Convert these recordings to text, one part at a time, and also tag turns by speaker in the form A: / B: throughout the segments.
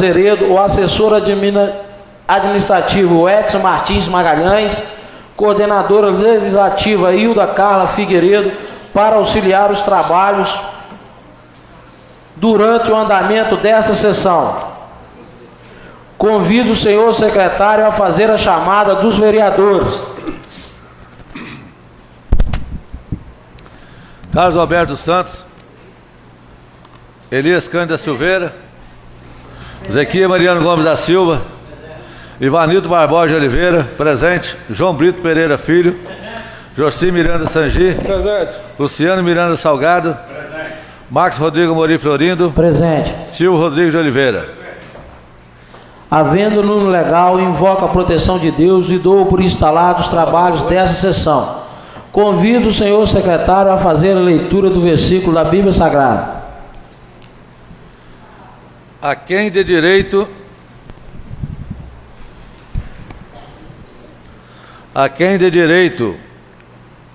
A: Azeredo, o assessor administrativo Edson Martins Magalhães, coordenadora legislativa Hilda Carla Figueiredo, para auxiliar os trabalhos durante o andamento desta sessão. Convido o senhor secretário a fazer a chamada dos vereadores.
B: Carlos Alberto Santos, Elias Cândido Silveira, Zequias Mariano Gomes da Silva, Ivanildo Barbosa de Oliveira, presente. João Brito Pereira Filho, Joci Miranda Sangi, presente. Luciano Miranda Salgado, presente. Marcos Rodrigo Mori Florindo, presente. Silvio Rodrigues de Oliveira.
A: Havendo número legal, invoco a proteção de Deus e dou por instalados os trabalhos dessa sessão. Convido o senhor secretário a fazer a leitura do versículo da Bíblia Sagrada.
B: A quem de direito,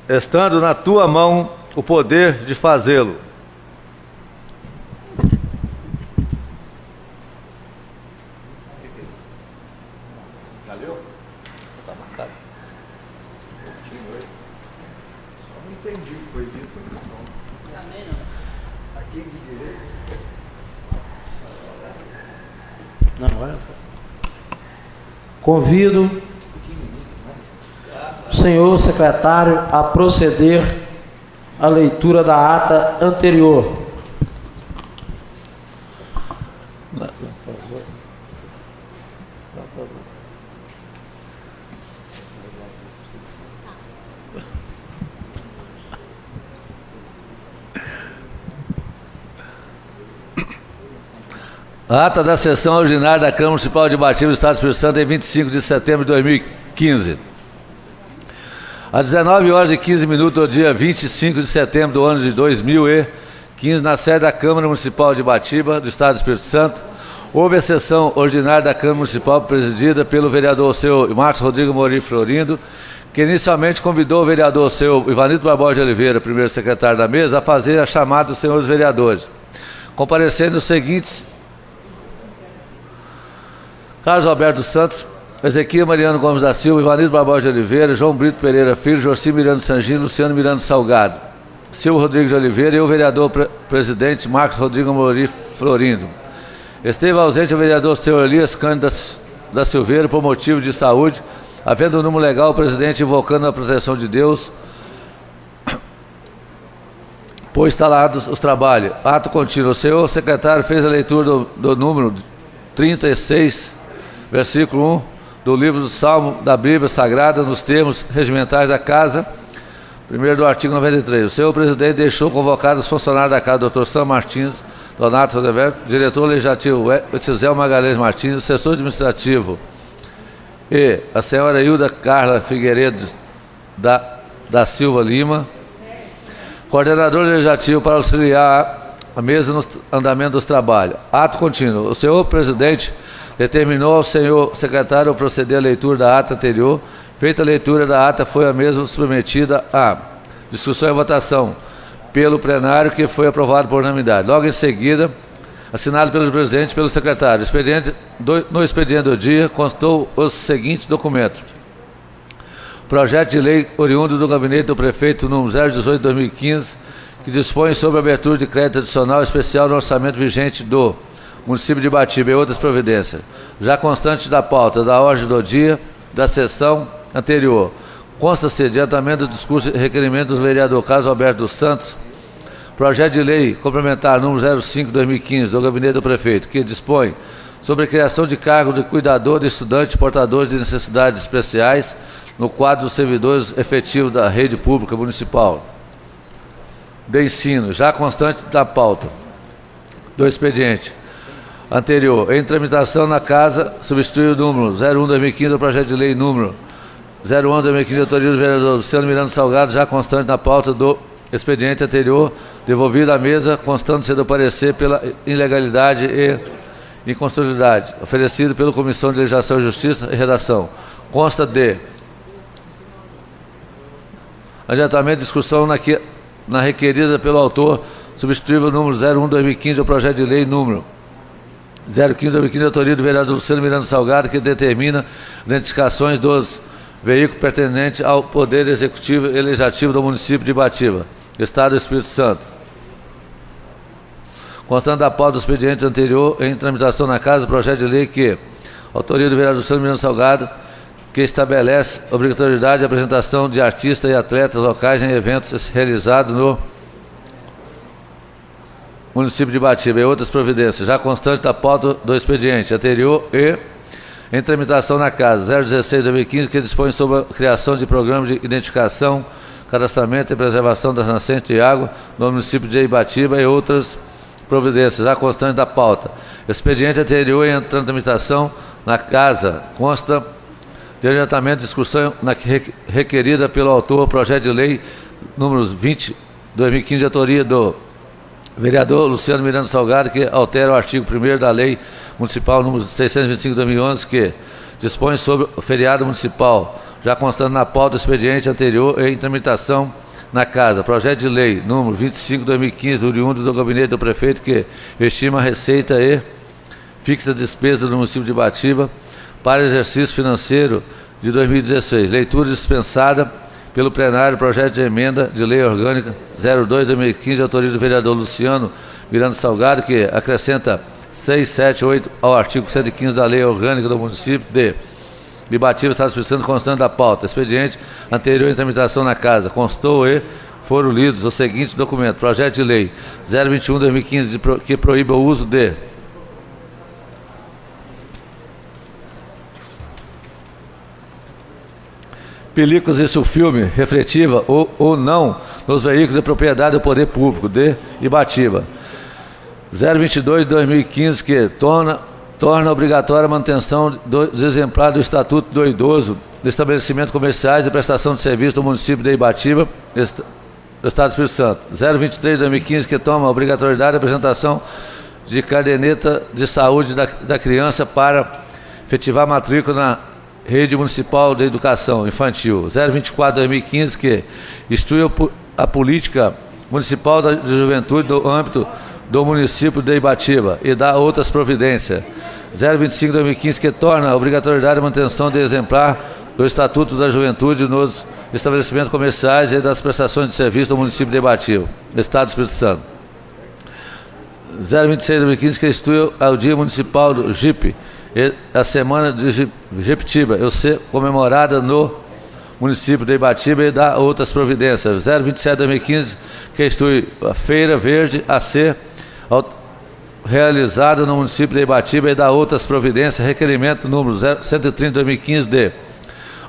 B: estando na tua mão o poder de fazê-lo.
A: Convido o senhor secretário a proceder à leitura da ata anterior.
B: A ata da sessão ordinária da Câmara Municipal de Batiba do Estado do Espírito Santo em 25 de setembro de 2015. Às 19h15 do dia 25 de setembro do ano de 2015, na sede da Câmara Municipal de Batiba do Estado do Espírito Santo, houve a sessão ordinária da Câmara Municipal presidida pelo vereador seu Marcos Rodrigo Mori Florindo, que inicialmente convidou o vereador seu Ivanildo Barbosa de Oliveira, primeiro secretário da mesa, a fazer a chamada dos senhores vereadores, comparecendo os seguintes: Carlos Alberto Santos, Ezequias Mariano Gomes da Silva, Ivanildo Barbosa de Oliveira, João Brito Pereira Filho, Joci Miranda Sangino, Luciano Miranda Salgado, Silvio Rodrigues de Oliveira e o vereador presidente Marcos Rodrigo Mori Florindo. Esteve ausente o vereador senhor Elias Cândido da Silveira por motivo de saúde, havendo o número legal o presidente invocando a proteção de Deus, por instalados os trabalhos. Ato contínuo. O senhor secretário fez a leitura do número 36, versículo 1, do livro do Salmo da Bíblia Sagrada, nos termos regimentais da Casa, primeiro do artigo 93. O senhor presidente deixou convocados os funcionários da Casa, Dr. Sam Martins, Donato Roosevelt, diretor legislativo Etizel Magalhães Martins, assessor administrativo, e a senhora Hilda Carla Figueiredo da Silva Lima, coordenador legislativo para auxiliar a mesa no andamento dos trabalhos. Ato contínuo. O senhor presidente determinou ao senhor secretário proceder à leitura da ata anterior. Feita a leitura da ata, foi a mesma submetida à discussão e votação pelo plenário, que foi aprovado por unanimidade. Logo em seguida, assinado pelo presidente e pelo secretário. No expediente do dia constou os seguintes documentos: projeto de lei oriundo do gabinete do prefeito número 018/2015, que dispõe sobre a abertura de crédito adicional especial no orçamento vigente do município de Batiba e outras providências, já constante da pauta da ordem do dia da sessão anterior. Consta-se adiantamento do discurso e requerimento do vereador Carlos Alberto dos Santos, projeto de lei complementar número 05/2015 do gabinete do prefeito, que dispõe sobre a criação de cargo de cuidador de estudantes portadores de necessidades especiais no quadro dos servidores efetivos da rede pública municipal de ensino, já constante da pauta do expediente anterior. Em tramitação na Casa, substitui o número 01/2015 do projeto de lei número 01/2015, autoria do vereador Luciano Miranda Salgado, já constante na pauta do expediente anterior, devolvido à mesa, constando-se do parecer pela ilegalidade e inconstitucionalidade, oferecido pela Comissão de Legislação e Justiça e Redação. Consta de adiantamento de discussão na requerida pelo autor, substituível número 01/2015 do projeto de lei número 015/2015, autoria do vereador Luciano Miranda Salgado, que determina identificações dos veículos pertencentes ao Poder Executivo e Legislativo do município de Ibatiba, Estado do Espírito Santo. Constando da pauta do expediente anterior, em tramitação na Casa, o projeto de lei que, autoria do vereador Luciano Miranda Salgado, que estabelece obrigatoriedade de apresentação de artistas e atletas locais em eventos realizados no município de Ibatiba e outras providências, já constante da pauta do expediente anterior e em tramitação na Casa, 016/2015, que dispõe sobre a criação de programas de identificação, cadastramento e preservação das nascentes de água no município de Ibatiba e outras providências, já constante da pauta. Expediente anterior em tramitação na Casa, consta de adiantamento de discussão requerida pelo autor, projeto de lei números 20/2015, de autoria do vereador Luciano Miranda Salgado, que altera o artigo 1º da Lei Municipal número 625/2011, que dispõe sobre o feriado municipal, já constando na pauta do expediente anterior em tramitação na Casa. Projeto de lei número 25/2015, oriundo do gabinete do prefeito, que estima a receita e fixa a despesa do município de Ibatiba para exercício financeiro de 2016. Leitura dispensada pelo plenário, projeto de emenda de lei orgânica 02/2015, de autoria do vereador Luciano Miranda Salgado, que acrescenta 6, 7, 8 ao artigo 115 da lei orgânica do município de Ibatiba, Estado do Espírito Santo, constando da pauta. Expediente anterior em tramitação na Casa. Constou e foram lidos os seguintes documentos. Projeto de lei 021/2015, que proíbe o uso de películas e sulfilme refletiva ou não nos veículos de propriedade do poder público de Ibatiba. 022/2015, que torna obrigatória a manutenção dos exemplares do Estatuto do Idoso de estabelecimentos comerciais e prestação de serviço do município de Ibatiba, Estado do Espírito Santo. 023/2015, que toma a obrigatoriedade de apresentação de caderneta de saúde da criança para efetivar a matrícula na Rede Municipal de Educação Infantil. 024/2015, que instrui a política municipal de juventude do âmbito do município de Ibatiba e dá outras providências. 025/2015, que torna a obrigatoriedade de manutenção de exemplar do Estatuto da Juventude nos estabelecimentos comerciais e das prestações de serviço do município de Ibatiba, Estado do Espírito Santo. 026/2015, que institui ao Dia Municipal do JIP, a Semana de Jequitiba, eu ser comemorada no município de Ibatiba e dá outras providências. 027/2015, que institui a Feira Verde a ser realizada no município de Ibatiba e dá outras providências. Requerimento número 130/2015 de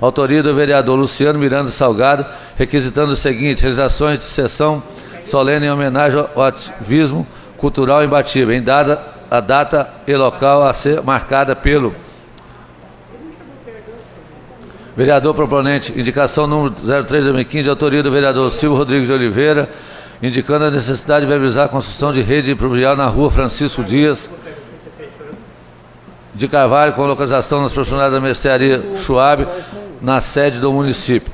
B: autoria do vereador Luciano Miranda Salgado, requisitando o seguinte: realizações de sessão solene em homenagem ao ativismo cultural em Ibatiba, em a data e local a ser marcada pelo vereador proponente. Indicação número 03/2015, de autoria do vereador Silvio Rodrigues de Oliveira, indicando a necessidade de viabilizar a construção de rede pluvial na rua Francisco Dias de Carvalho, com localização nas proximidades da mercearia Schwab, na sede do município.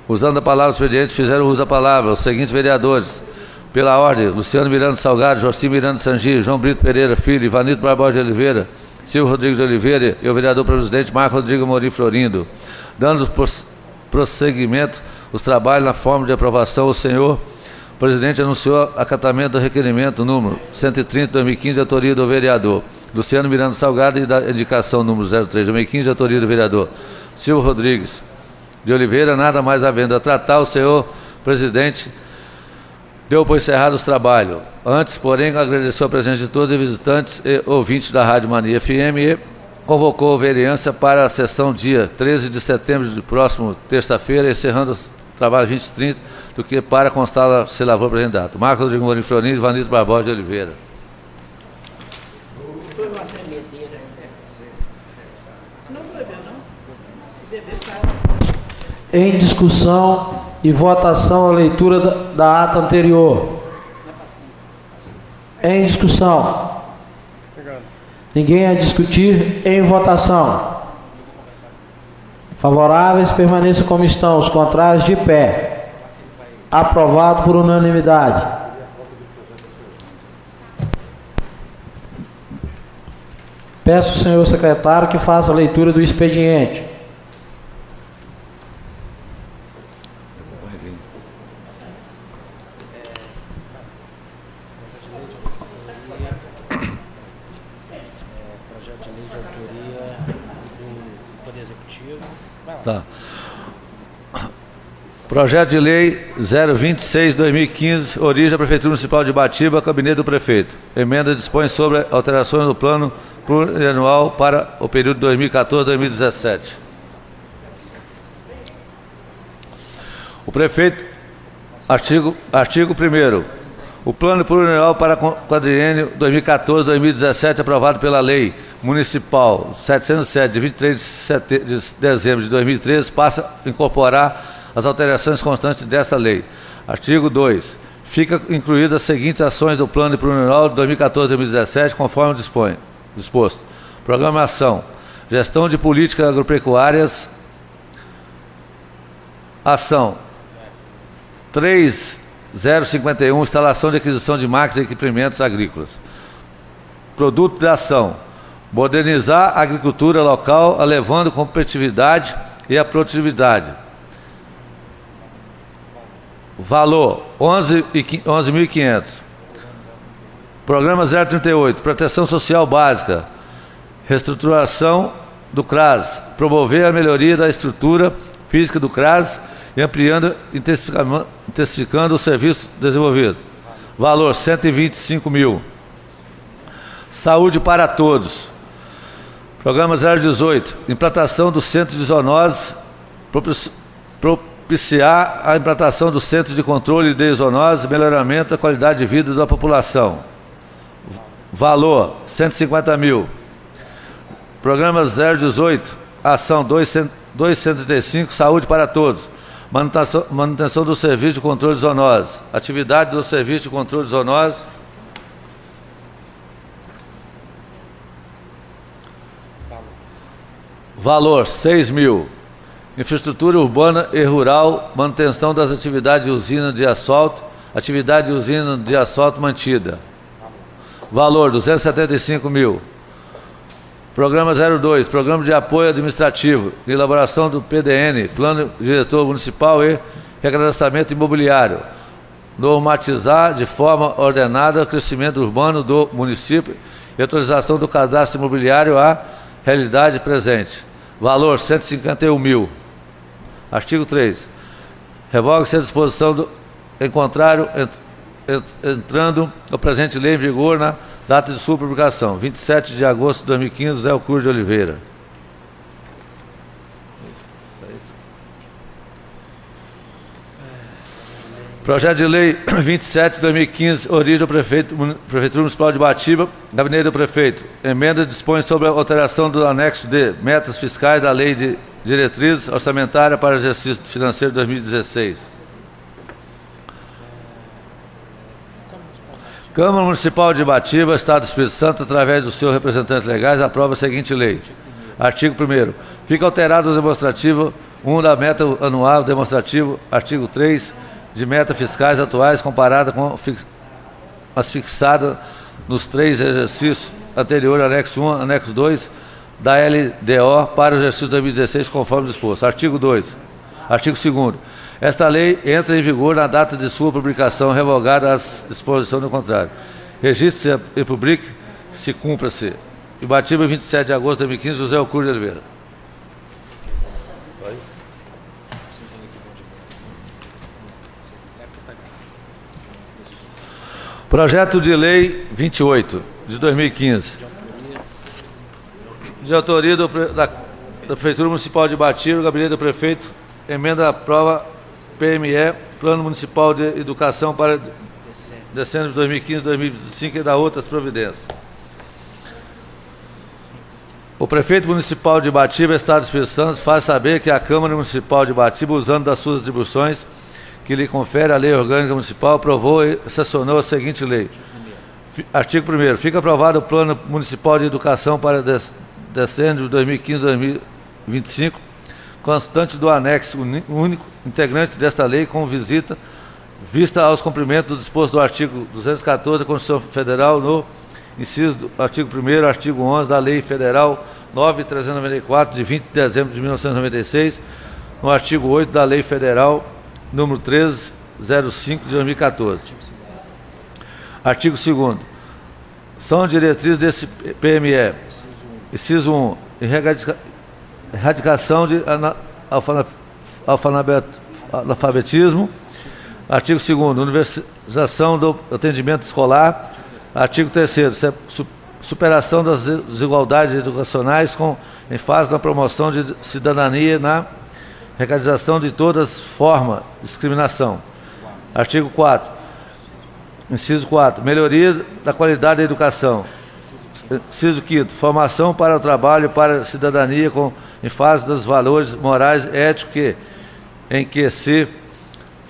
B: Usando a palavra expediente, fizeram uso da palavra os seguintes vereadores: pela ordem, Luciano Miranda Salgado, Joci Miranda Sangi, João Brito Pereira Filho, Ivanito Barbosa de Oliveira, Silvio Rodrigues de Oliveira e o vereador presidente Marco Rodrigo Amorim Florindo. Dando prosseguimento os trabalhos na forma de aprovação, o senhor presidente anunciou acatamento do requerimento número 130/2015, de autoria do vereador Luciano Miranda Salgado, e da indicação número 03/2015, de autoria do vereador Silvio Rodrigues de Oliveira. Nada mais havendo a tratar, o senhor presidente deu por encerrado os trabalhos. Antes, porém, agradeceu a presença de todos os visitantes e ouvintes da Rádio Mania FM e convocou a vereança para a sessão dia 13 de setembro de próximo terça-feira, encerrando os trabalhos 20h30, do que para constar se lavou apresentado. Marco Rodrigo Amorim Florindo e Vanito Barbosa de Oliveira.
A: Em discussão e votação a leitura da ata anterior. Em discussão. Ninguém a discutir. Em votação. Favoráveis permaneçam como estão, os contrários de pé. Aprovado por unanimidade. Peço ao senhor secretário que faça a leitura do expediente.
C: Projeto de lei de autoria do Poder Executivo.
B: Tá. Projeto de Lei 026/2015, origem da Prefeitura Municipal de Ibatiba, Gabinete do Prefeito. Emenda dispõe sobre alterações no plano plurianual para o período 2014-2017. O Prefeito, artigo 1º. O plano plurianual para quadriênio 2014-2017, aprovado pela Lei Municipal 707, de 23 de dezembro de 2013, passa a incorporar as alterações constantes desta lei. Artigo 2. Fica incluídas as seguintes ações do plano plurianual de 2014-2017, conforme disposto. Programação, gestão de políticas agropecuárias, ação 3051, instalação de aquisição de máquinas e equipamentos agrícolas. Produto da ação, modernizar a agricultura local, elevando a competitividade e a produtividade. Valor 11.500. Programa 038, proteção social básica, reestruturação do CRAS, promover a melhoria da estrutura física do CRAS e ampliando, intensificando o serviço desenvolvido. Valor 125 mil. Saúde para todos. Programa 018, implantação do centro de zoonoses, propiciar a implantação do centro de controle de zoonoses e melhoramento da qualidade de vida da população. Valor 150 mil. Programa 018, ação 235, saúde para todos. Manutenção do serviço de controle de zoonoses. Atividade do serviço de controle de zoonoses. Valor 6 mil. Infraestrutura urbana e rural, manutenção das atividades de usina de asfalto, atividade de usina de asfalto mantida. Valor 275 mil. Programa 02, Programa de Apoio Administrativo, elaboração do PDN, Plano Diretor Municipal e Recadastramento Imobiliário. Normatizar de forma ordenada o crescimento urbano do município e atualização do cadastro imobiliário à realidade presente. Valor 151 mil. Artigo 3. Revoga-se a disposição do em contrário, entrando a presente lei em vigor na data de sua publicação, 27 de agosto de 2015, José Cruz de Oliveira. Projeto de Lei 27 de 2015, origem do Prefeitura Municipal de Ibatiba, Gabinete do Prefeito. Emenda dispõe sobre a alteração do anexo de metas fiscais da Lei de Diretrizes Orçamentárias para o exercício financeiro de 2016. Câmara Municipal de Ibatiba, Estado do Espírito Santo, através dos seus representantes legais, aprova a seguinte lei. Artigo 1º. Fica alterado o demonstrativo 1 da meta anual demonstrativo, artigo 3, de metas fiscais atuais comparada com as fixadas nos 3 exercícios anteriores, anexo 1, anexo 2, da LDO para o exercício 2016, conforme disposto. Artigo 2. Artigo 2º. Esta lei entra em vigor na data de sua publicação, revogada as disposições do contrário. Registre-se e publique, se cumpra-se. Ibatiba, 27 de agosto de 2015, José Cruz de Oliveira. Projeto de Lei 28, de 2015. De autoria da Prefeitura Municipal de Ibatiba, Gabinete do Prefeito, emenda à prova PME, Plano Municipal de Educação para dezembro de 2015 2025 e da outras providências. O Prefeito Municipal de Ibatiba, Estado do Espírito Santo, faz saber que a Câmara Municipal de Ibatiba, usando das suas atribuições que lhe confere a Lei Orgânica Municipal, aprovou e sancionou a seguinte lei. Artigo 1º. Fica aprovado o Plano Municipal de Educação para dezembro de 2015 2025, constante do anexo único, integrante desta lei, com vista aos cumprimentos do disposto do artigo 214 da Constituição Federal no inciso do artigo 1º, artigo 11 da Lei Federal 9.394, de 20 de dezembro de 1996, no artigo 8 da Lei Federal número 1305 de 2014. Artigo 2º. São diretrizes desse PME. Inciso 1. Erradicação de analfabetismo. Artigo 2º. Universalização do atendimento escolar. Artigo 3º. Superação das desigualdades educacionais com ênfase na promoção de cidadania, na radicalização de todas as formas de discriminação. Artigo 4. Inciso 4. Melhoria da qualidade da educação. Inciso 5º. Formação para o trabalho e para a cidadania com ênfase dos valores morais e éticos em que se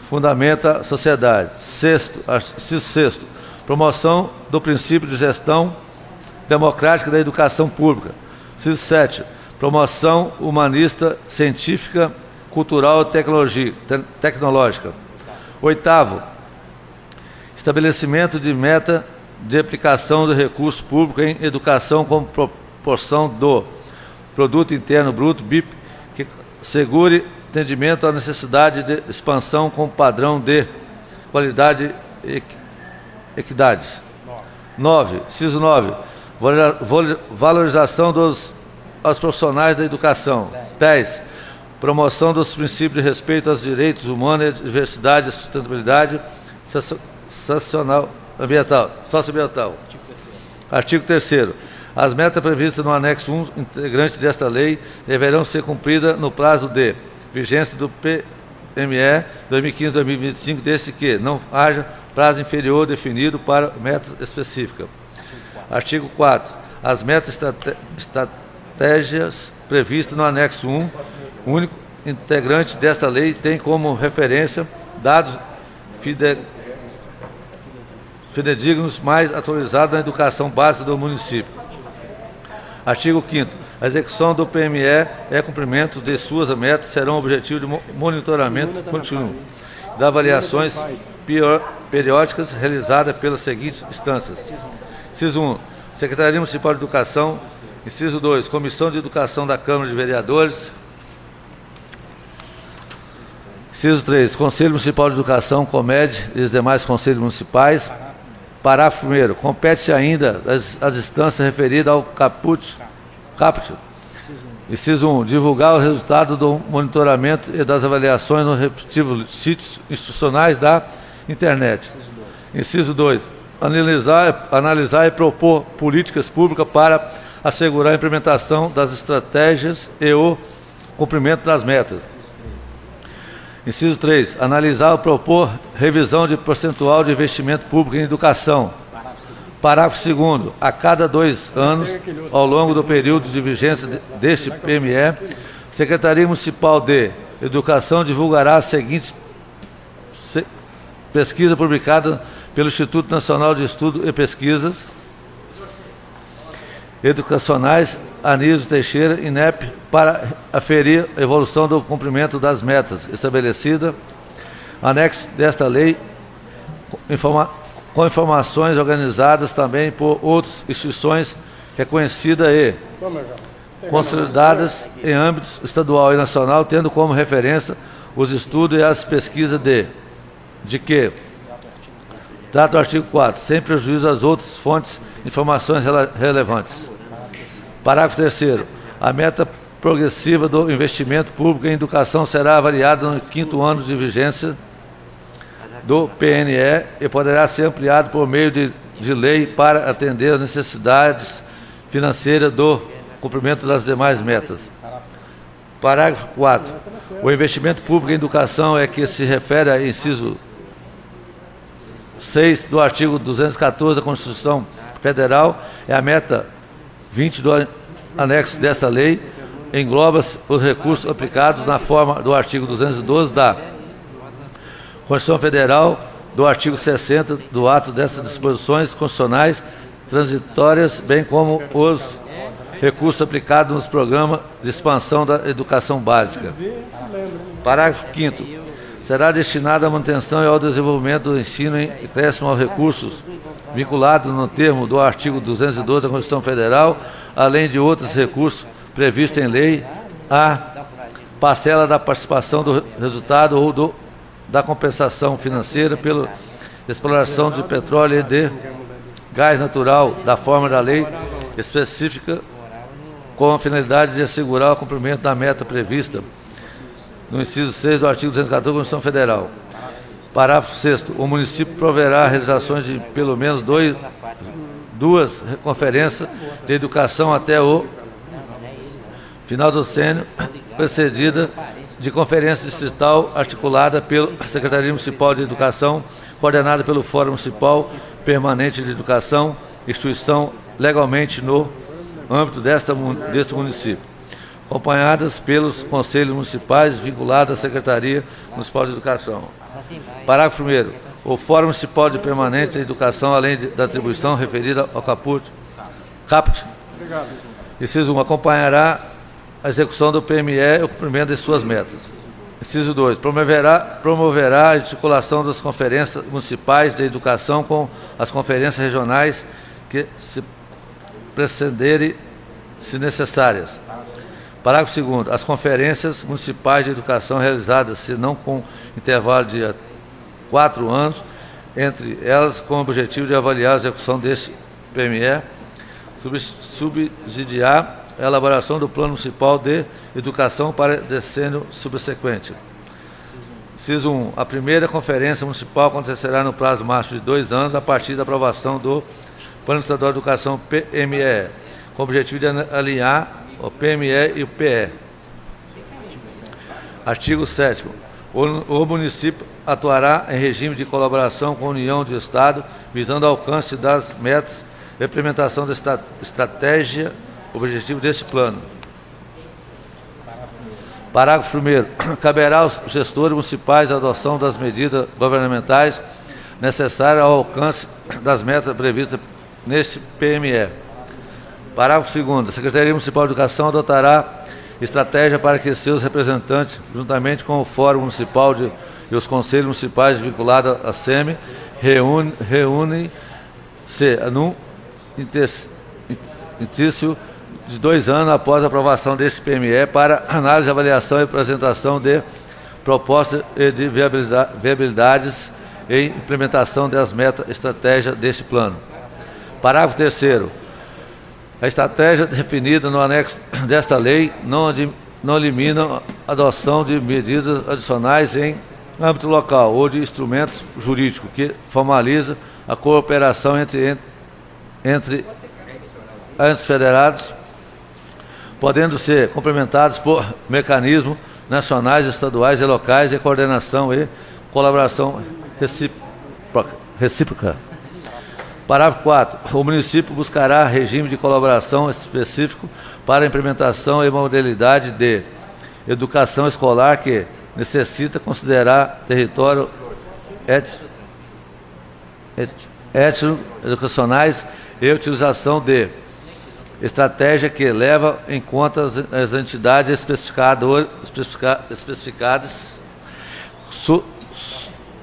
B: fundamenta a sociedade. Inciso 6º. Promoção do princípio de gestão democrática da educação pública. Inciso 7. Promoção humanista, científica, cultural e tecnológica. 8º. Estabelecimento de meta de aplicação do recurso público em educação como proporção do Produto Interno Bruto, BIP, que segure atendimento à necessidade de expansão com padrão de qualidade e equidade. 9. Inciso 9. Valorização aos profissionais da educação. 10. Promoção dos princípios de respeito aos direitos humanos, diversidade e sustentabilidade socioambiental. Artigo 3º. As metas previstas no anexo 1, integrante desta lei, deverão ser cumpridas no prazo de vigência do PME 2015-2025, desde que não haja prazo inferior definido para metas específicas. Artigo 4. As metas estratégias previstas no anexo 1, único integrante desta lei, tem como referência dados fidedignos mais atualizados na educação básica do município. Artigo 5º. A execução do PME e cumprimento de suas metas serão objetivo de monitoramento contínuo de avaliações periódicas realizadas pelas seguintes instâncias. Inciso 1. Secretaria Municipal de Educação. Inciso 2. Comissão de Educação da Câmara de Vereadores. Inciso 3. Conselho Municipal de Educação, COMED e os demais conselhos municipais. Parágrafo 1º. Compete-se ainda as instâncias referidas ao caput. Inciso 1. Divulgar o resultado do monitoramento e das avaliações nos respectivos sítios institucionais da internet. Inciso 2. Analisar e propor políticas públicas para assegurar a implementação das estratégias e o cumprimento das metas. Inciso 3. Analisar e propor revisão de percentual de investimento público em educação. Parágrafo 2º. A cada 2 anos, ao longo do período de vigência deste PME, a Secretaria Municipal de Educação divulgará as seguintes pesquisas publicadas pelo Instituto Nacional de Estudo e Pesquisas Educacionais Anísio Teixeira, INEP, para aferir a evolução do cumprimento das metas estabelecidas. Anexo desta lei, com informações organizadas também por outras instituições reconhecidas e consolidadas em âmbito estadual e nacional, tendo como referência os estudos e as pesquisas de que trata o artigo 4, sem prejuízo às outras fontes de informações relevantes. Parágrafo 3º. A meta progressiva do investimento público em educação será avaliada no 5º ano de vigência do PNE e poderá ser ampliado por meio de lei para atender às necessidades financeiras do cumprimento das demais metas. Parágrafo 4. O investimento público em educação é que se refere a inciso 6 do artigo 214 da Constituição Federal, é a meta 20 do anexo desta lei, engloba os recursos aplicados na forma do artigo 212 da Constituição Federal, do artigo 60 do ato dessas disposições constitucionais transitórias, bem como os recursos aplicados nos programas de expansão da educação básica. Parágrafo 5º. Será destinada à manutenção e ao desenvolvimento do ensino em acréscimo aos recursos vinculado no termo do artigo 212 da Constituição Federal, além de outros recursos previstos em lei, a parcela da participação do resultado ou da compensação financeira pela exploração de petróleo e de gás natural da forma da lei específica, com a finalidade de assegurar o cumprimento da meta prevista no inciso 6 do artigo 214 da Constituição Federal. Parágrafo 6º. O município proverá a realizações de pelo menos duas conferências de educação até o final do sênior, precedida de conferência distrital articulada pela Secretaria Municipal de Educação, coordenada pelo Fórum Municipal Permanente de Educação, instituição legalmente no âmbito deste município, acompanhadas pelos conselhos municipais vinculados à Secretaria Municipal de Educação. Parágrafo 1º. O Fórum Municipal de Permanente de Educação, além da atribuição referida ao caput, inciso 1, acompanhará a execução do PME e o cumprimento de suas metas. Inciso 2, promoverá a articulação das conferências municipais de educação com as conferências regionais que se precederem, se necessárias. Parágrafo 2º. As conferências municipais de educação realizadas, se não com intervalo de 4 anos, entre elas com o objetivo de avaliar a execução deste PME, subsidiar a elaboração do Plano Municipal de Educação para decênio subsequente. Inciso 1. A primeira conferência municipal acontecerá no prazo máximo de 2 anos a partir da aprovação do Plano Estadual de Educação PME, com o objetivo de alinhar o PME e o PE. Artigo 7º. O município atuará em regime de colaboração com a União de Estado, visando o alcance das metas e implementação da estratégia objetivo desse plano. Parágrafo 1º. Caberá aos gestores municipais a adoção das medidas governamentais necessárias ao alcance das metas previstas neste PME. Parágrafo 2º. A Secretaria Municipal de Educação adotará estratégia para que seus representantes, juntamente com o Fórum Municipal e os Conselhos Municipais vinculados à SEMI, reúnem-se num interício de 2 anos após a aprovação deste PME para análise, avaliação e apresentação de propostas e de viabilidades e implementação das metas estratégia deste plano. Parágrafo 3º. A estratégia definida no anexo desta lei não elimina a adoção de medidas adicionais em âmbito local ou de instrumentos jurídicos que formaliza a cooperação entre entes federados, podendo ser complementados por mecanismos nacionais, estaduais e locais de coordenação e colaboração recíproca. Parágrafo 4º. O município buscará regime de colaboração específico para a implementação e modalidade de educação escolar que necessita considerar território étnico-educacionais e utilização de estratégia que leva em conta as entidades especificadas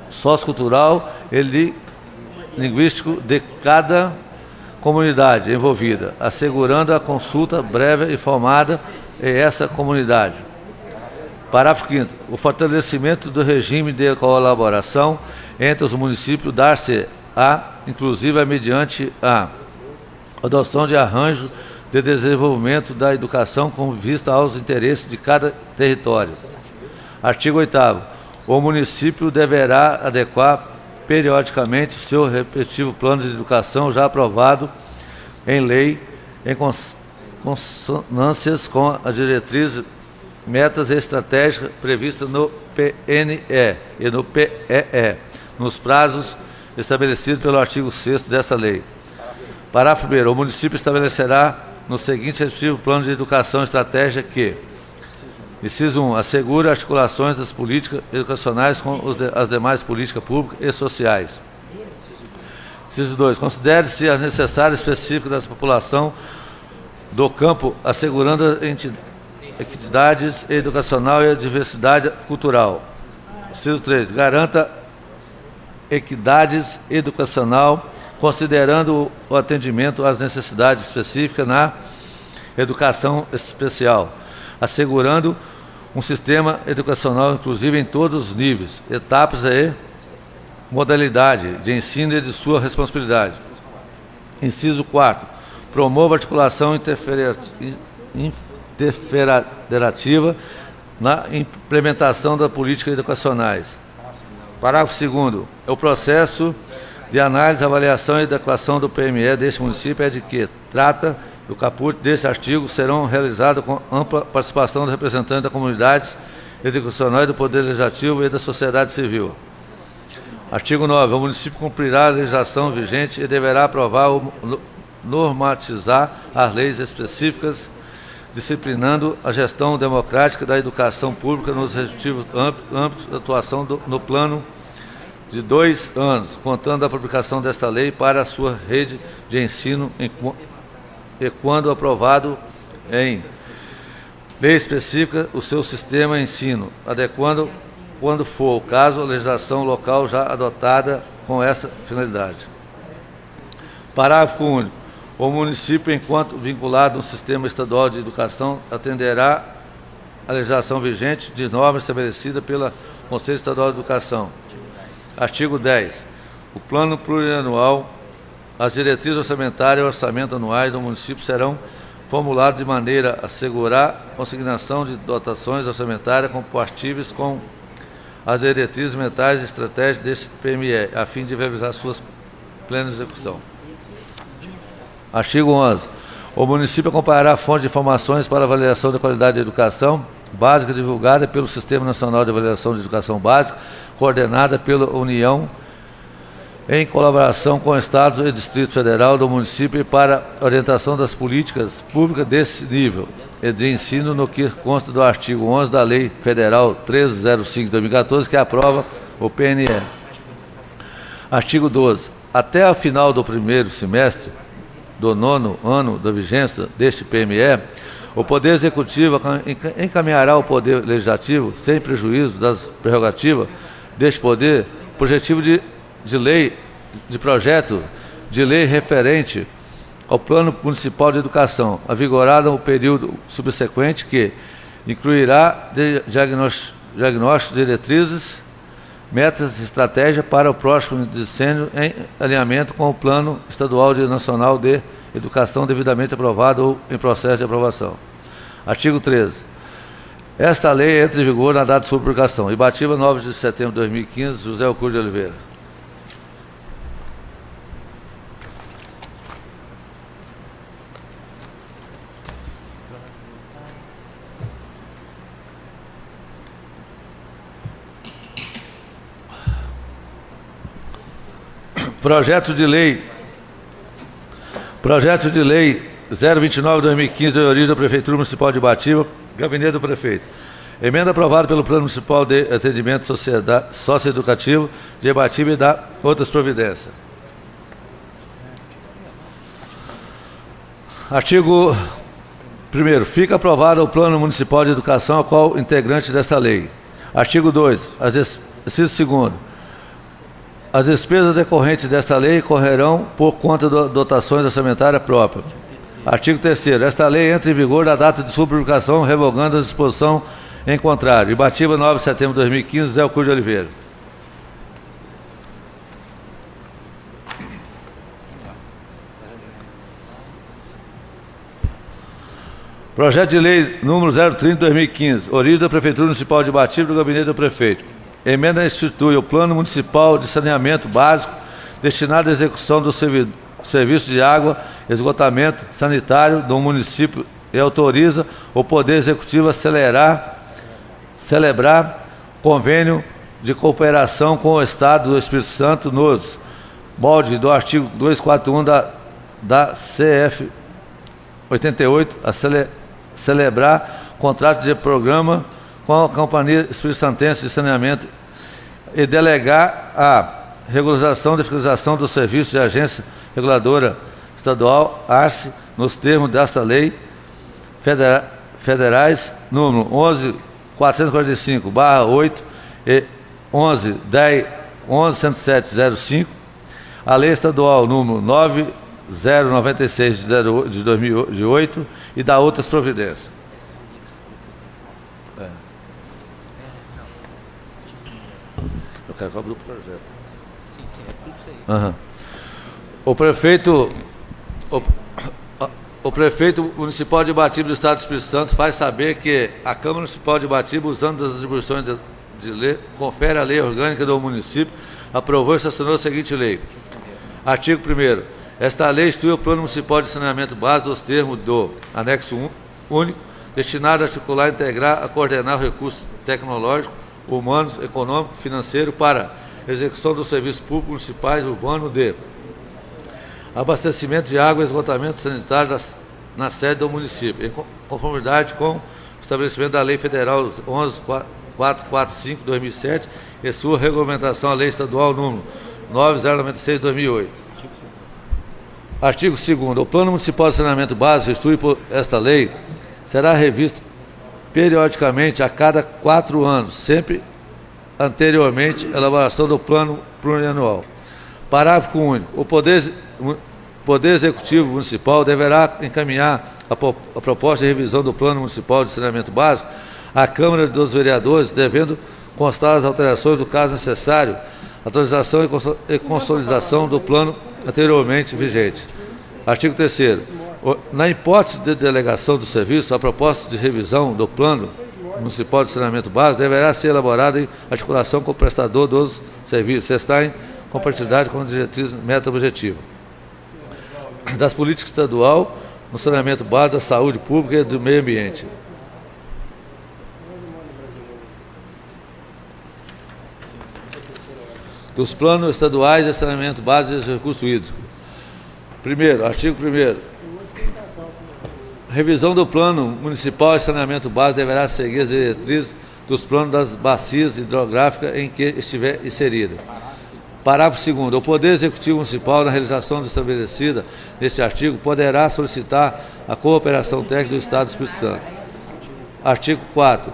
B: sociocultural e linguístico de cada comunidade envolvida, assegurando a consulta breve e informada a essa comunidade. Parágrafo 5º. O fortalecimento do regime de colaboração entre os municípios dar-se-á, inclusive mediante a adoção de arranjo de desenvolvimento da educação com vista aos interesses de cada território. Artigo 8º. O município deverá adequar periodicamente o seu respectivo plano de educação já aprovado em lei, em consonâncias com as diretrizes, metas e estratégias previstas no PNE e no PEE, nos prazos estabelecidos pelo artigo 6º dessa lei. Parágrafo 1º. O município estabelecerá no seguinte respectivo plano de educação estratégia que: inciso 1. Assegure articulações das políticas educacionais com as demais políticas públicas e sociais. Inciso 2. Considere-se as necessárias específicas da população do campo, assegurando a equidade educacional e a diversidade cultural. Inciso 3. Garanta equidade educacional considerando o atendimento às necessidades específicas na educação especial, assegurando um sistema educacional inclusivo em todos os níveis, etapas e modalidade de ensino e de sua responsabilidade. Inciso 4. Promova a articulação interfederativa na implementação das políticas educacionais. Parágrafo 2º. O processo de análise, avaliação e adequação do PME deste município é de que trata do caput deste artigo serão realizados com ampla participação dos representantes da comunidade educacional e do Poder Legislativo e da sociedade civil. Artigo 9. O município cumprirá a legislação vigente e deverá aprovar ou normatizar as leis específicas, disciplinando a gestão democrática da educação pública nos respectivos âmbitos de atuação no plano de 2 anos, contando a publicação desta lei para a sua rede de ensino e, quando aprovado em lei específica, o seu sistema de ensino, adequando, quando for o caso, a legislação local já adotada com essa finalidade. Parágrafo único. O município, enquanto vinculado no sistema estadual de educação, atenderá à legislação vigente de normas estabelecidas pelo Conselho Estadual de Educação. Artigo 10. O plano plurianual, as diretrizes orçamentárias e orçamento anuais do município serão formulados de maneira a assegurar a consignação de dotações orçamentárias compatíveis com as diretrizes mentais e estratégias deste PME, a fim de viabilizar suas plena execução. Artigo 11. O município acompanhará fontes de informações para avaliação da qualidade da educação básica divulgada pelo Sistema Nacional de Avaliação de Educação Básica, coordenada pela União, em colaboração com Estados e Distrito Federal do município, para orientação das políticas públicas desse nível e de ensino, no que consta do artigo 11 da Lei Federal 1305 de 2014, que aprova o PNE. Artigo 12. Até a final do primeiro semestre do 9º ano da vigência deste PME, o Poder Executivo encaminhará ao Poder Legislativo, sem prejuízo das prerrogativas deste Poder, projetivo de projeto de lei referente ao Plano Municipal de Educação, avigorado no período subsequente, que incluirá diagnósticos, diretrizes, metas e estratégia para o próximo decênio em alinhamento com o Plano Estadual e Nacional de Educação devidamente aprovado ou em processo de aprovação. Artigo 13. Esta lei entra em vigor na data de sua publicação. Ibatiba, 9 de setembro de 2015, José Eucur de Oliveira. Projeto de Lei 029/2015, de origem da Prefeitura Municipal de Ibatiba, Gabinete do Prefeito. Emenda aprovada pelo Plano Municipal de Atendimento Socioeducativo de Ibatiba e da outras providências. Artigo 1º. Fica aprovado o Plano Municipal de Educação, a qual integrante desta lei. Artigo 2. Inciso 2º. As despesas decorrentes desta lei correrão por conta de dotações orçamentárias próprias. Artigo 3º. Esta lei entra em vigor na data de sua publicação, revogando a disposição em contrário. Ibatiba, 9 de setembro de 2015, José Eucur de Oliveira. Projeto de Lei número 030/2015, origem da Prefeitura Municipal de Ibatiba, do Gabinete do Prefeito. Emenda institui o Plano Municipal de Saneamento Básico destinado à execução do serviço de água, esgotamento sanitário do município e autoriza o Poder Executivo a celebrar convênio de cooperação com o Estado do Espírito Santo nos moldes do artigo 241 da CF 88, a celebrar contrato de programa com a Companhia Espírito Santense de Saneamento e delegar a regularização e fiscalização do serviço de agência reguladora estadual, ARCE, nos termos desta lei federais número 11.445/8 e 11.107/05, A Lei Estadual número 9096 de 2008 e da outras providências. Eu quero que abra o projeto.
C: Sim, é tudo isso aí.
B: Uhum. O prefeito municipal de Ibatiba do Estado do Espírito Santo faz saber que a Câmara Municipal de Ibatiba, usando das atribuições de lei, confere a lei orgânica do município, aprovou e sancionou a seguinte lei. Artigo 1º. Esta lei institui o Plano Municipal de Saneamento Básico dos termos do anexo único, destinado a articular, integrar, a coordenar os recursos tecnológicos, humanos, econômico, financeiro para execução dos serviços públicos municipais urbanos de abastecimento de água e esgotamento sanitário na sede do município, em conformidade com o estabelecimento da Lei Federal 11.445/2007 e sua regulamentação à Lei Estadual número 9096/2008. Artigo 2º. O Plano Municipal de Saneamento Básico, instituído por esta lei, será revisto periodicamente a cada 4 anos, sempre anteriormente à elaboração do plano plurianual. Parágrafo único. O Poder Executivo Municipal deverá encaminhar a proposta de revisão do Plano Municipal de Saneamento Básico à Câmara dos Vereadores, devendo constar as alterações do caso necessário, atualização e consolidação do plano anteriormente vigente. Artigo 3º. Na hipótese de delegação do serviço, a proposta de revisão do Plano Municipal de Saneamento Básico deverá ser elaborada em articulação com o prestador dos serviços, está em compatibilidade com a diretriz meta-objetiva das políticas estadual no saneamento básico, da saúde pública e do meio ambiente. Dos planos estaduais de saneamento básico e de recursos hídricos. Primeiro, artigo 1º. Revisão do Plano Municipal de Saneamento Básico deverá seguir as diretrizes dos planos das bacias hidrográficas em que estiver inserida. Parágrafo 2º. O Poder Executivo Municipal, na realização estabelecida neste artigo, poderá solicitar a cooperação técnica do Estado do Espírito Santo. Artigo 4º.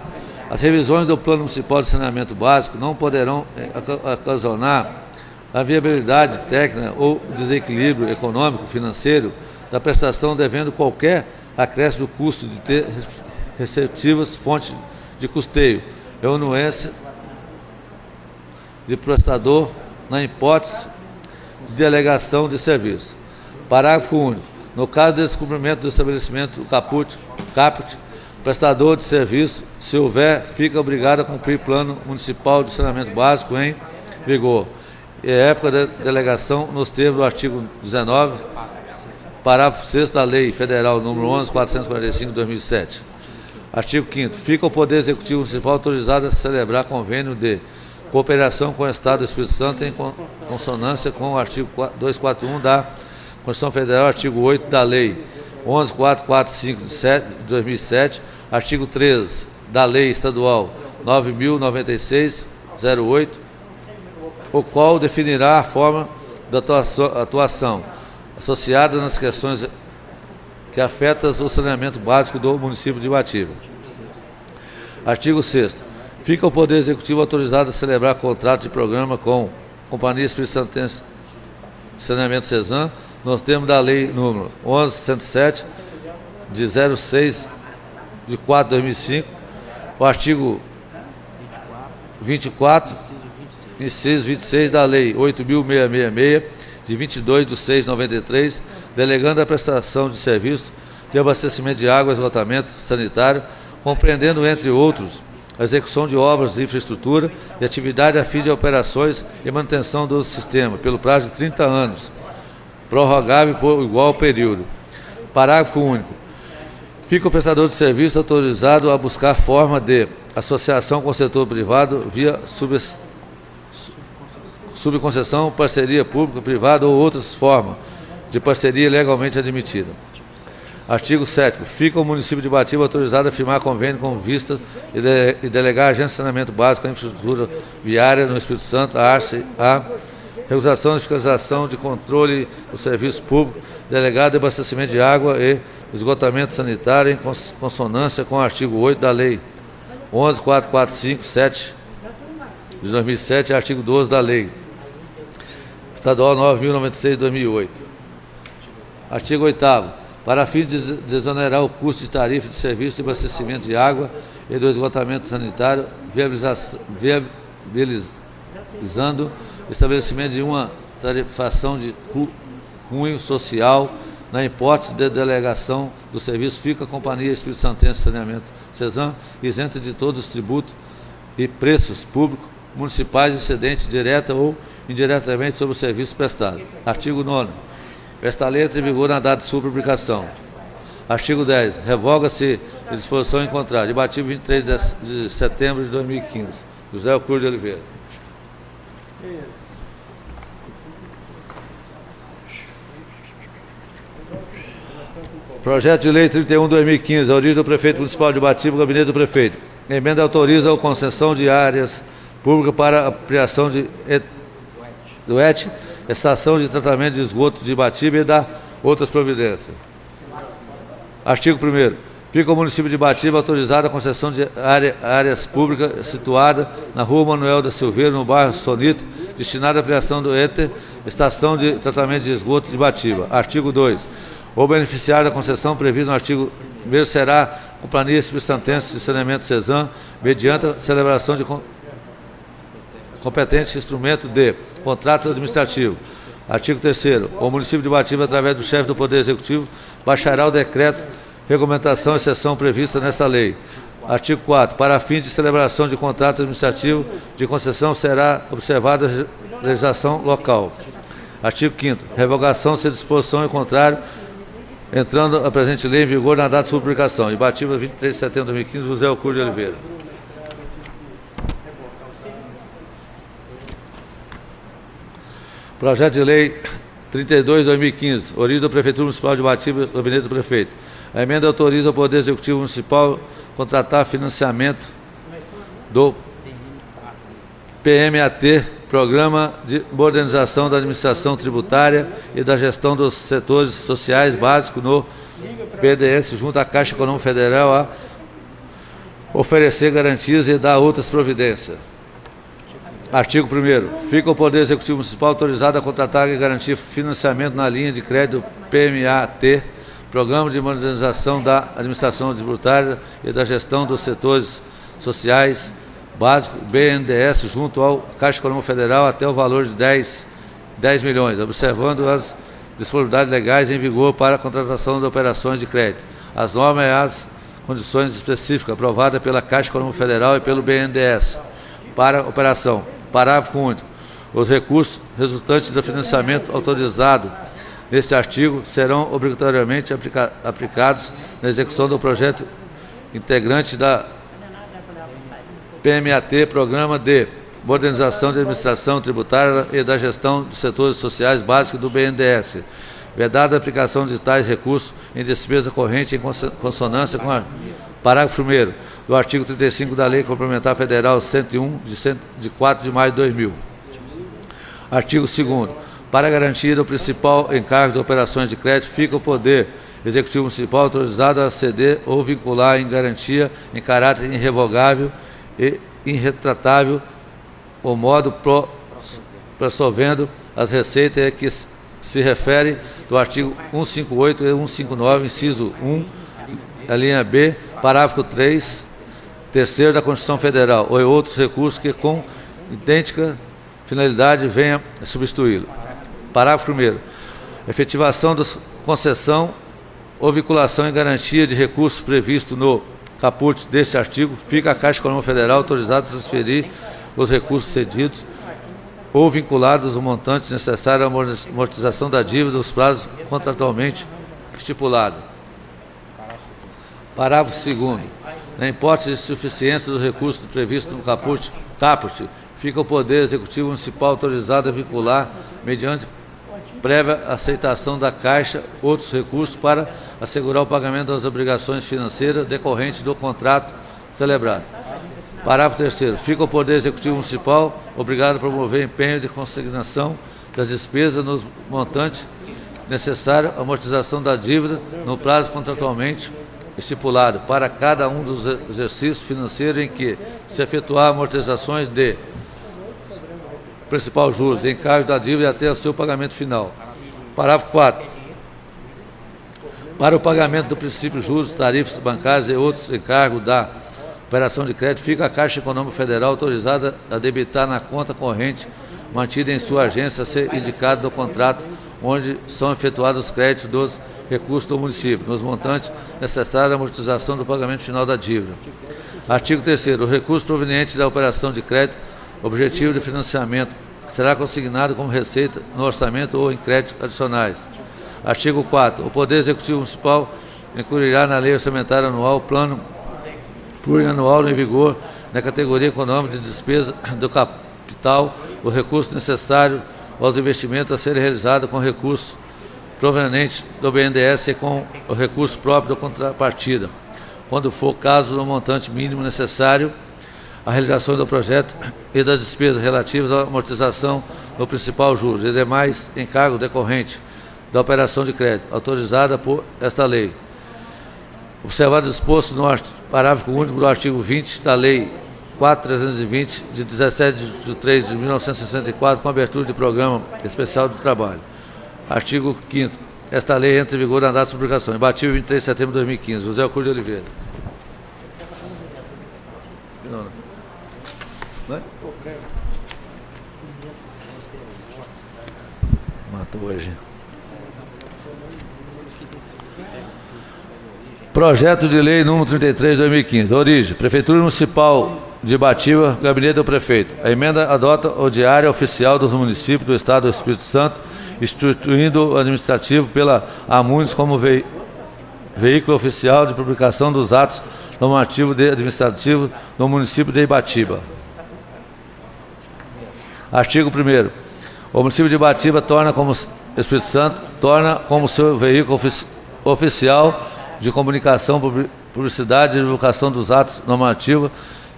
B: As revisões do Plano Municipal de Saneamento Básico não poderão ocasionar a viabilidade técnica ou desequilíbrio econômico, financeiro da prestação, devendo qualquer acréscimo do custo de ter receptivas fontes de custeio e anuência de prestador na hipótese de delegação de serviço. Parágrafo único. No caso de descumprimento do estabelecimento do caput, prestador de serviço, se houver, fica obrigado a cumprir Plano Municipal de Saneamento Básico em vigor e época da delegação nos termos do artigo 19, parágrafo 6º da Lei Federal número 11.445/2007. Artigo 5º. Fica o Poder Executivo Municipal autorizado a celebrar convênio de cooperação com o Estado do Espírito Santo em consonância com o artigo 241 da Constituição Federal, artigo 8 da Lei 11.445/2007, artigo 13 da Lei Estadual 9.096/08, o qual definirá a forma da atuação associada nas questões que afetam o saneamento básico do município de Ibatiba. Artigo 6º. Fica o Poder Executivo autorizado a celebrar contrato de programa com Companhia Espírito Santense de Saneamento Cesan, nos termos da Lei número 11.107, de 06 de 4 de 2005, o artigo 24, inciso 26 da Lei 8.666, de 22 de 6 de 93, delegando a prestação de serviços de abastecimento de água e esgotamento sanitário, compreendendo, entre outros, a execução de obras de infraestrutura e atividade a fim de operações e manutenção do sistema, pelo prazo de 30 anos, prorrogável por igual período. Parágrafo único. Fica o prestador de serviço autorizado a buscar forma de associação com o setor privado via subconcessão, parceria pública-privada ou outras formas de parceria legalmente admitida. Artigo 7º. Fica o município de Ibatiba autorizado a firmar convênio com vistas e delegar a Agência de Saneamento Básico à Infraestrutura Viária no Espírito Santo, a regularização e fiscalização de controle do serviço público, delegado de abastecimento de água e esgotamento sanitário em consonância com o artigo 8 da Lei 11.445/7 de 2007 e artigo 12 da Lei Estadual 9.096/2008. Artigo 8º. Para fim de desonerar o custo de tarifa de serviço de abastecimento de água e do esgotamento sanitário, viabilizando o estabelecimento de uma tarifação de cunho social, na hipótese de delegação do serviço, fica a Companhia Espírito Santense de Saneamento, CESAM, isenta de todos os tributos e preços públicos municipais incidentes direta ou indiretamente sobre o serviço prestado. Artigo 9º. Esta lei entra em vigor na data de sua publicação. Artigo 10. Revoga-se a disposição em contrário. Debatido 23 de setembro de 2015. José Euclídio de Oliveira. Projeto de Lei 31/2015, a origem do Prefeito Municipal de Ubatiba, Gabinete do Prefeito. A emenda autoriza a concessão de áreas públicas para ampliação do ET, Estação de Tratamento de Esgoto de Ubatiba e da outras providências. Artigo 1º. Fica o município de Ubatiba autorizado a concessão de áreas públicas situada na Rua Manuel da Silveira, no bairro Sonito, destinada à ampliação do ET, Estação de Tratamento de Esgoto de Ubatiba. Artigo 2. O beneficiário da concessão previsto no artigo 1º será a Companhia Espírito Santense de Saneamento, CESAM, mediante a celebração de competente instrumento de contrato administrativo. Artigo 3º. O município de Ubatiba, através do chefe do Poder Executivo, baixará o decreto regulamentação e exceção prevista nesta lei. Artigo 4º. Para fim de celebração de contrato administrativo de concessão será observada a legislação local. Artigo 5º. Revogação se a disposição é contrário, entrando a presente lei em vigor na data de sua publicação. Ubatiba, 23 de setembro de 2015, José Euclídio de Oliveira. Projeto de Lei 32/2015, origem da Prefeitura Municipal de Ubatiba, Gabinete do Prefeito. A emenda autoriza o Poder Executivo Municipal contratar financiamento do PMAT, Programa de Modernização da Administração Tributária e da Gestão dos Setores Sociais Básicos no BNDES, junto à Caixa Econômica Federal, a oferecer garantias e dar outras providências. Artigo 1º. Fica o Poder Executivo Municipal autorizado a contratar e garantir financiamento na linha de crédito PMAT, Programa de Modernização da Administração Tributária e da Gestão dos Setores Sociais Básicos, BNDES, junto ao Caixa Econômica Federal, até o valor de 10 milhões, observando as disponibilidades legais em vigor para a contratação de operações de crédito, as normas e as condições específicas aprovadas pela Caixa Econômica Federal e pelo BNDES para a operação. Parágrafo único. Os recursos resultantes do financiamento autorizado neste artigo serão obrigatoriamente aplicados na execução do projeto integrante da PMAT, Programa de Modernização da Administração Tributária e da Gestão dos Setores Sociais Básicos do BNDES, vedada a aplicação de tais recursos em despesa corrente em consonância com o parágrafo 1º do artigo 35 da Lei Complementar Federal 101, de 4 de maio de 2000. Artigo 2º. Para garantir o principal encargo de operações de crédito, fica o Poder Executivo Municipal autorizado a ceder ou vincular em garantia em caráter irrevogável e irretratável o modo promovendo as receitas a que se refere do artigo 158 e 159, inciso 1, a linha B, parágrafo 3º da Constituição Federal, ou outros recursos que com idêntica finalidade venha a substituí-lo. Parágrafo 1º. Efetivação da concessão ou vinculação em garantia de recursos previsto no caput deste artigo, fica a Caixa Econômica Federal autorizada a transferir os recursos cedidos ou vinculados ao montante necessário à amortização da dívida nos prazos contratualmente estipulados. Parágrafo 2º. Na hipótese de suficiência dos recursos previstos no caput, fica o Poder Executivo Municipal autorizado a vincular, mediante prévia aceitação da Caixa, outros recursos para assegurar o pagamento das obrigações financeiras decorrentes do contrato celebrado. Parágrafo 3º. Fica o Poder Executivo Municipal obrigado a promover empenho de consignação das despesas nos montantes necessários à amortização da dívida no prazo contratualmente estipulado para cada um dos exercícios financeiros em que se efetuar amortizações de principal juros, encargo da dívida até o seu pagamento final. Parágrafo 4. Para o pagamento do princípio juros, tarifas bancárias e outros encargos da operação de crédito, fica a Caixa Econômica Federal autorizada a debitar na conta corrente mantida em sua agência a ser indicado no contrato onde são efetuados os créditos dos recursos do município, nos montantes necessários à amortização do pagamento final da dívida. Artigo 3º. O recurso proveniente da operação de crédito objetivo de financiamento será consignado como receita no orçamento ou em créditos adicionais. Artigo 4º. O Poder Executivo Municipal incluirá na Lei Orçamentária Anual o plano plurianual em vigor na categoria econômica de despesa do capital, o recurso necessário aos investimentos a serem realizados com recurso proveniente do BNDES e com o recurso próprio da contrapartida, quando for caso do montante mínimo necessário à realização do projeto e das despesas relativas à amortização do principal juros e demais encargos decorrentes da operação de crédito, autorizada por esta lei. Observado o disposto no parágrafo único do artigo 20 da Lei 4.320, de 17 de 3 de 1964, com abertura de Programa Especial do Trabalho. Artigo 5º. Esta lei entra em vigor na data de publicação, imbatível 23 de setembro de 2015. José Alcur de Oliveira. Não é? Matou hoje. Projeto de Lei número 33 de 2015. Origem: Prefeitura Municipal de Ibatiba, Gabinete do Prefeito. A emenda adota o Diário Oficial dos Municípios do Estado do Espírito Santo, instituindo o administrativo pela AMUNES como veículo oficial de publicação dos atos normativos e administrativos do município de Ibatiba. Artigo 1º. O município de Ibatiba torna como seu veículo oficial de comunicação, publicidade e divulgação dos atos normativos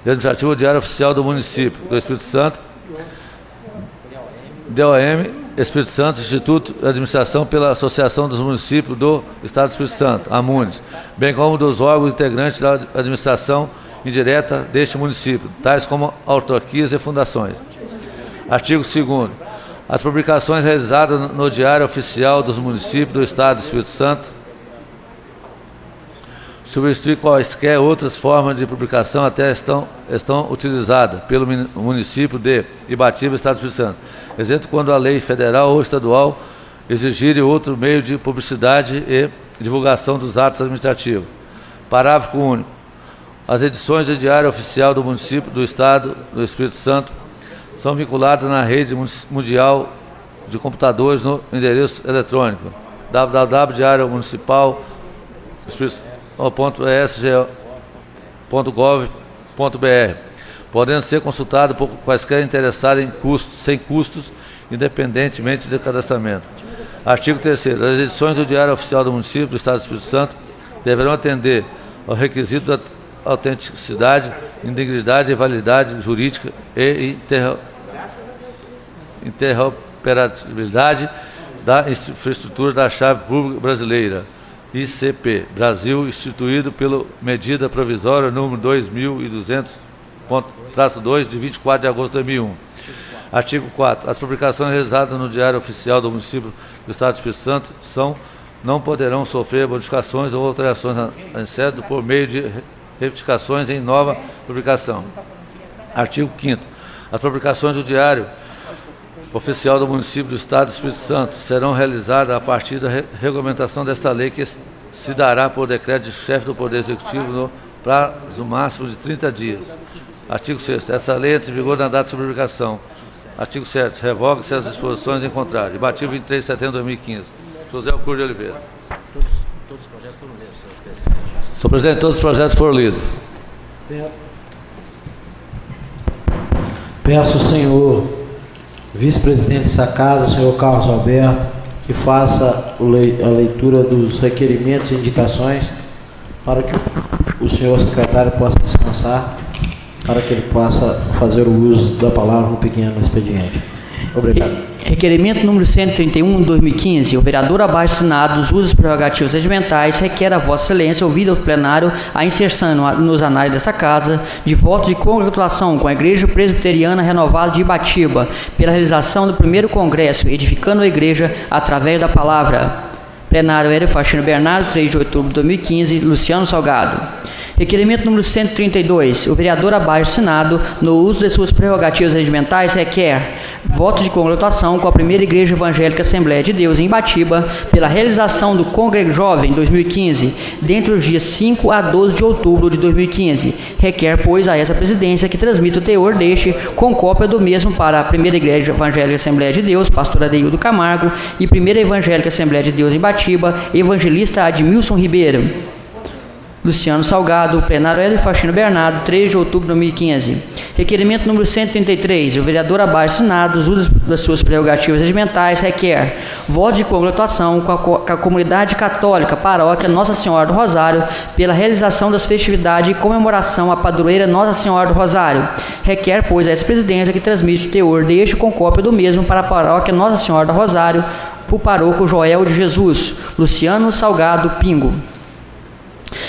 B: e administrativos o Diário Oficial do Município do Espírito Santo, DOM, Espírito Santo, Instituto de Administração pela Associação dos Municípios do Estado do Espírito Santo, AMUNES, bem como dos órgãos integrantes da administração indireta deste município, tais como autarquias e fundações. Artigo 2º. As publicações realizadas no Diário Oficial dos Municípios do Estado do Espírito Santo substitui quaisquer outras formas de publicação até estão utilizadas pelo município de Ibatiba, Estado do Espírito Santo, exceto quando a lei federal ou estadual exigir outro meio de publicidade e divulgação dos atos administrativos. Parágrafo único. As edições do Diário Oficial do Município do Estado do Espírito Santo são vinculadas na rede mundial de computadores no endereço eletrônico www.diariomunicipal.esg.gov.br, podendo ser consultado por quaisquer interessados sem custos, independentemente do cadastramento. Artigo 3º. As edições do Diário Oficial do Município do Estado do Espírito Santo deverão atender ao requisito da autenticidade, integridade e validade jurídica e interoperabilidade da infraestrutura da chave pública brasileira, ICP, Brasil, instituído pela medida provisória número 2200-2, de 24 de agosto de 2001. Artigo 4. As publicações realizadas no Diário Oficial do Município do Estado do Espírito Santo não poderão sofrer modificações ou alterações exceto por meio de retificações em nova publicação. Artigo 5º. As publicações do Diário Oficial do Município do Estado do Espírito Santo serão realizadas a partir da regulamentação desta lei, que se dará por decreto de chefe do Poder Executivo no prazo máximo de 30 dias. Artigo 6º. Essa lei entra em vigor na data de publicação. Artigo 7º. Revoga-se as disposições em contrário. Ibatiba, 23 de setembro de 2015. José Alcur de Oliveira.
C: Todos os projetos foram lidos, senhor presidente.
B: Senhor presidente, todos os projetos foram lidos.
A: Peço ao senhor vice-presidente dessa casa, senhor Carlos Alberto, que faça a leitura dos requerimentos e indicações para que o senhor secretário possa descansar, para que ele possa fazer o uso da palavra no pequeno expediente. Obrigado.
D: Requerimento número 131, 2015. O vereador abaixo assinado dos usos prerrogativos regimentais requer a Vossa Excelência, ouvido ao plenário, a inserção nos anais desta Casa de votos de congratulação com a Igreja Presbiteriana Renovada de Ibatiba pela realização do primeiro congresso, edificando a igreja através da palavra. Plenário Hélio Faustino Bernardo, 3 de outubro de 2015, Luciano Salgado. Requerimento número 132. O vereador abaixo assinado, no uso de suas prerrogativas regimentais, requer voto de congratulação com a primeira Igreja Evangélica Assembleia de Deus em Ibatiba pela realização do Congresso Jovem 2015, dentre os dias 5 a 12 de outubro de 2015. Requer, pois, a essa presidência que transmita o teor deste com cópia do mesmo para a primeira Igreja Evangélica Assembleia de Deus, pastor Adeildo Camargo, e primeira Evangélica Assembleia de Deus em Ibatiba, evangelista Admilson Ribeiro. Luciano Salgado, plenário Hélio Faustino Bernardo, 3 de outubro de 2015. Requerimento número 133. O vereador abaixo assinado, os usos das suas prerrogativas regimentais, requer voto de congratulação com a comunidade católica paróquia Nossa Senhora do Rosário pela realização das festividades e comemoração à padroeira Nossa Senhora do Rosário. Requer, pois, a ex-presidência que transmite o teor deste com cópia do mesmo para a paróquia Nossa Senhora do Rosário, para o paróquio Joel de Jesus. Luciano Salgado Pingo.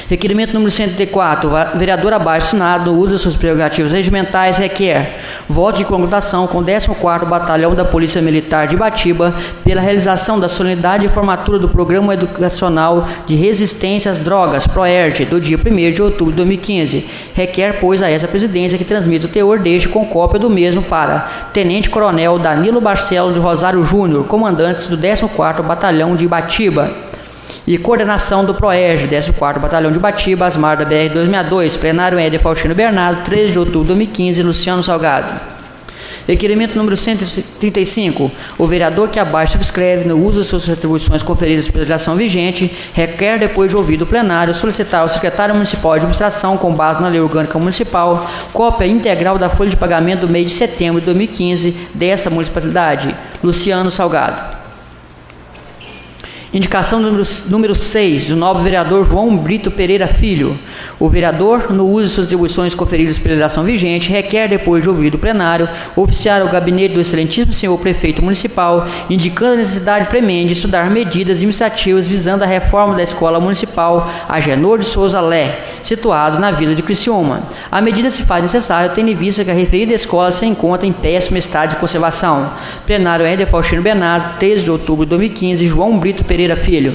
D: Requerimento número 134. O vereador abaixo assinado, no uso das suas prerrogativas regimentais, requer voto de congratulação com o 14º Batalhão da Polícia Militar de Ibatiba pela realização da solenidade de formatura do Programa Educacional de Resistência às Drogas, PROERD, do dia 1º de outubro de 2015. Requer, pois, a essa presidência que transmita o teor deste com cópia do mesmo para Tenente Coronel Danilo Barcelos de Rosário Júnior, comandante do 14º Batalhão de Ibatiba. E coordenação do PROERD, 14º Batalhão de Ibatiba, Asmar da BR-262, plenário Hélio Faustino Bernardo, 13 de outubro de 2015, Luciano Salgado. Requerimento número 135. O vereador que abaixo subscreve, no uso das suas atribuições conferidas pela legislação vigente, requer, depois de ouvido o plenário, solicitar ao secretário municipal de administração, com base na lei orgânica municipal, cópia integral da folha de pagamento do mês de setembro de 2015 desta municipalidade. Luciano Salgado. Indicação número 6, do nobre vereador João Brito Pereira Filho. O vereador, no uso de suas atribuições conferidas pela legislação vigente, requer, depois de ouvido o plenário, oficiar ao gabinete do excelentíssimo senhor prefeito municipal, indicando a necessidade premente de estudar medidas administrativas visando a reforma da escola municipal Agenor de Souza Lé, situado na vila de Criciúma. A medida se faz necessária, tendo em vista que a referida escola se encontra em péssimo estado de conservação. Plenário Hélio Faustino Bernardo, 13 de outubro de 2015, João Brito Pereira Filho.